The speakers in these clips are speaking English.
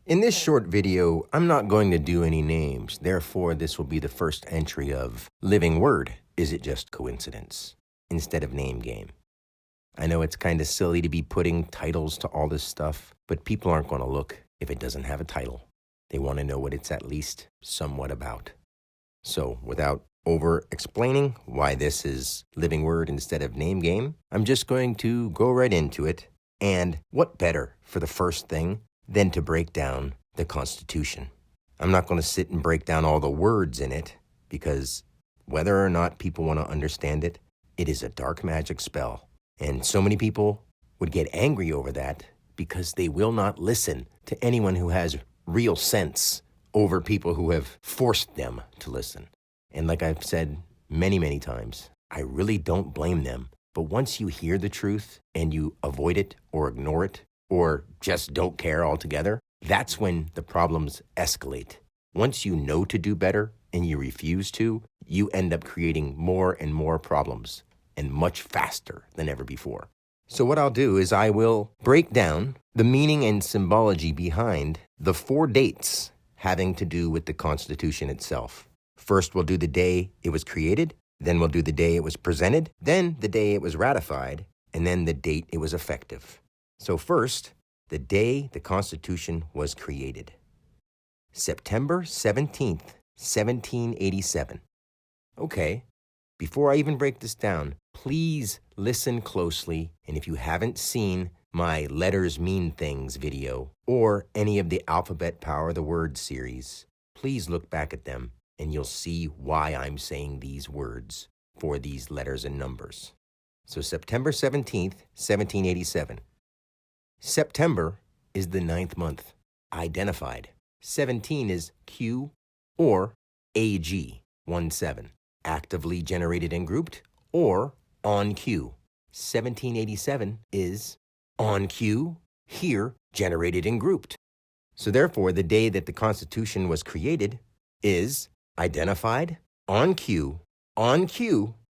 In this short video, I'm not going to do any names. Therefore, this will be the first entry of Living Word. Is it just coincidence? Instead of name game. I know it's kind of silly to be putting titles to all this stuff, but people aren't going to look if it doesn't have a title. They want to know what it's at least somewhat about. So, without over-explaining why this is Living Word instead of name game, I'm just going to go right into it. And what better for the first thing than to break down the Constitution? I'm not going to sit and break down all the words in it, because whether or not people want to understand it, it is a dark magic spell. And so many people would get angry over that because they will not listen to anyone who has real sense over people who have forced them to listen. And like I've said many, many times, I really don't blame them. But once you hear the truth and you avoid it or ignore it or just don't care altogether, that's when the problems escalate. Once you know to do better and you refuse to, you end up creating more and more problems, and much faster than ever before. So what I'll do is I will break down the meaning and symbology behind the 4 dates having to do with the Constitution itself. First, we'll do the day it was created, then we'll do the day it was presented, then the day it was ratified, and then the date it was effective. So first, the day the Constitution was created. September 17th, 1787. Okay. Before I even break this down, please listen closely, and if you haven't seen my Letters Mean Things video or any of the Alphabet Power the Word series, please look back at them and you'll see why I'm saying these words for these letters and numbers. So September 17th, 1787. September is the 9th month, identified. 17 is Q or AG, 17. Actively generated and grouped, or on cue. 1787 is on cue, here, generated and grouped. So therefore, the day that the Constitution was created is identified, on cue,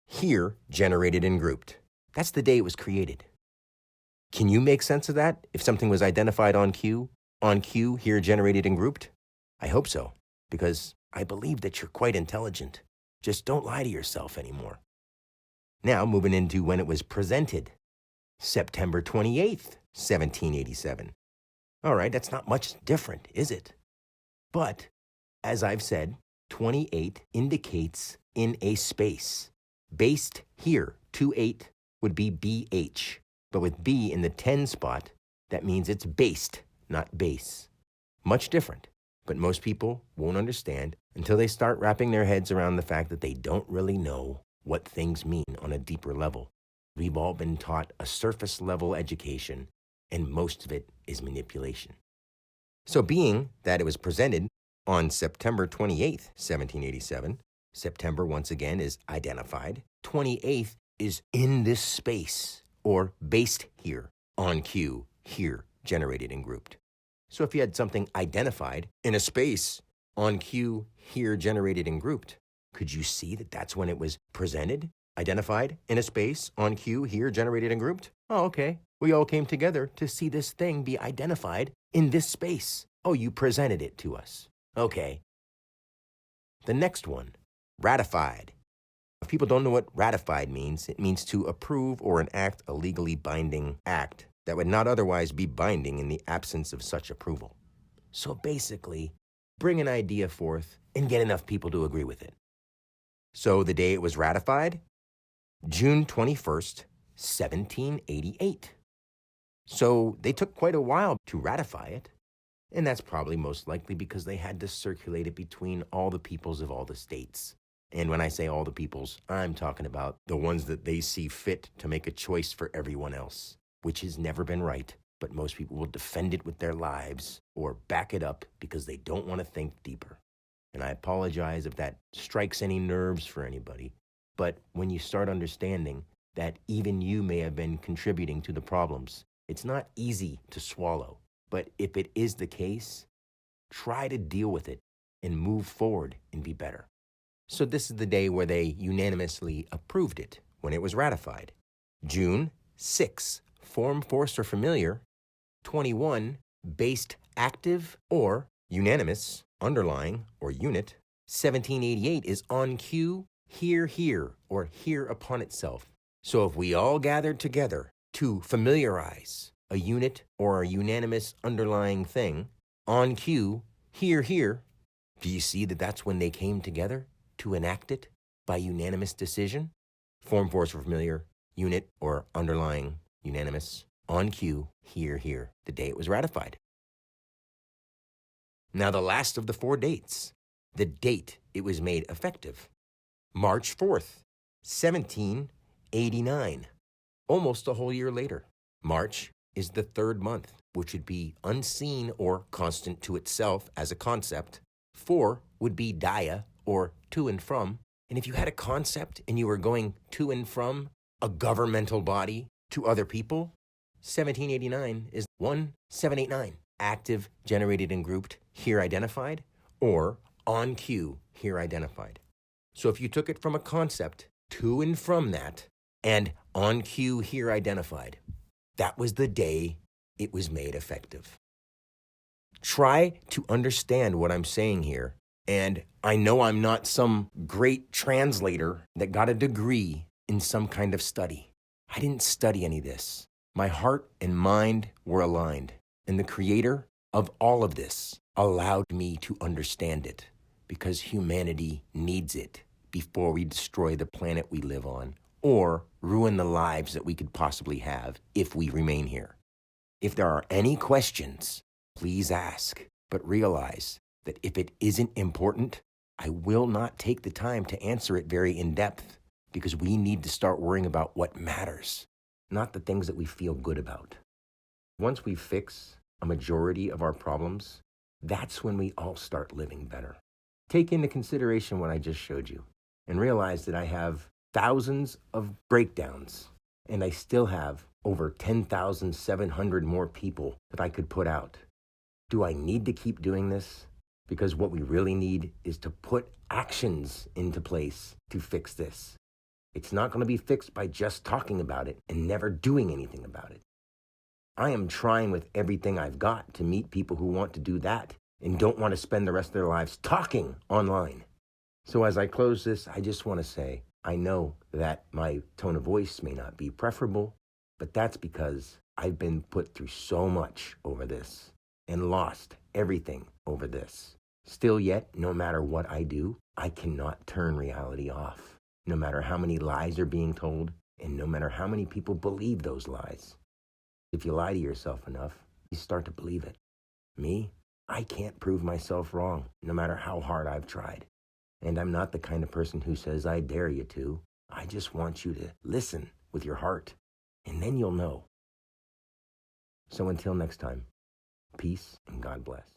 here, generated and grouped. That's the day it was created. Can you make sense of that if something was identified on cue, here, generated and grouped? I hope so, because I believe that you're quite intelligent. Just don't lie to yourself anymore. Now, moving into when it was presented. September 28th, 1787. All right, that's not much different, is it? But, as I've said, 28 indicates in a space. Based here, 28 would be BH. But with B in the 10 spot, that means it's based, not base. Much different. But most people won't understand until they start wrapping their heads around the fact that they don't really know what things mean on a deeper level. We've all been taught a surface level education, and most of it is manipulation. So being that it was presented on September 28th, 1787, September once again is identified. 28th is in this space, or based here, on cue, here, generated and grouped. So if you had something identified in a space, on cue, here, generated and grouped, could you see that that's when it was presented? Identified in a space, on cue, here, generated and grouped? Oh, okay. We all came together to see this thing be identified in this space. Oh, you presented it to us. Okay. The next one, ratified. If people don't know what ratified means, it means to approve or enact a legally binding act that would not otherwise be binding in the absence of such approval. So basically, bring an idea forth and get enough people to agree with it. So the day it was ratified, June 21st, 1788. So they took quite a while to ratify it, and that's probably most likely because they had to circulate it between all the peoples of all the states. And when I say all the peoples, I'm talking about the ones that they see fit to make a choice for everyone else, which has never been right, but most people will defend it with their lives or back it up because they don't want to think deeper. And I apologize if that strikes any nerves for anybody, but when you start understanding that even you may have been contributing to the problems, it's not easy to swallow. But if it is the case, try to deal with it and move forward and be better. So this is the day where they unanimously approved it when it was ratified. June 6, form, force, or familiar. 21, based active or unanimous, underlying or unit. 1788 is on cue, here, here, or here upon itself. So if we all gathered together to familiarize a unit or a unanimous underlying thing, on cue, here, here, do you see that that's when they came together to enact it by unanimous decision? Form, force, for familiar, unit or underlying, unanimous, on cue, here, here, the day it was ratified. Now the last of the 4 dates, the date it was made effective, March 4th, 1789, almost a whole year later. March is the 3rd month, which would be unseen or constant to itself as a concept. 4 would be dia, or to and from. And if you had a concept and you were going to and from a governmental body to other people, 1789 is 1789. Active, generated and grouped, here identified, or on cue, here identified. So if you took it from a concept to and from that, and on cue, here identified, that was the day it was made effective. Try to understand what I'm saying here. And I know I'm not some great translator that got a degree in some kind of study. I didn't study any of this. My heart and mind were aligned. And the creator of all of this allowed me to understand it because humanity needs it before we destroy the planet we live on or ruin the lives that we could possibly have if we remain here. If there are any questions, please ask, but realize that if it isn't important, I will not take the time to answer it very in depth because we need to start worrying about what matters, not the things that we feel good about. Once we fix a majority of our problems, that's when we all start living better. Take into consideration what I just showed you and realize that I have thousands of breakdowns and I still have over 10,700 more people that I could put out. Do I need to keep doing this? Because what we really need is to put actions into place to fix this. It's not going to be fixed by just talking about it and never doing anything about it. I am trying with everything I've got to meet people who want to do that and don't want to spend the rest of their lives talking online. So as I close this, I just want to say, I know that my tone of voice may not be preferable, but that's because I've been put through so much over this and lost everything over this. Still yet, no matter what I do, I cannot turn reality off. No matter how many lies are being told, and no matter how many people believe those lies. If you lie to yourself enough, you start to believe it. Me, I can't prove myself wrong, no matter how hard I've tried. And I'm not the kind of person who says, I dare you to. I just want you to listen with your heart, and then you'll know. So until next time, peace and God bless.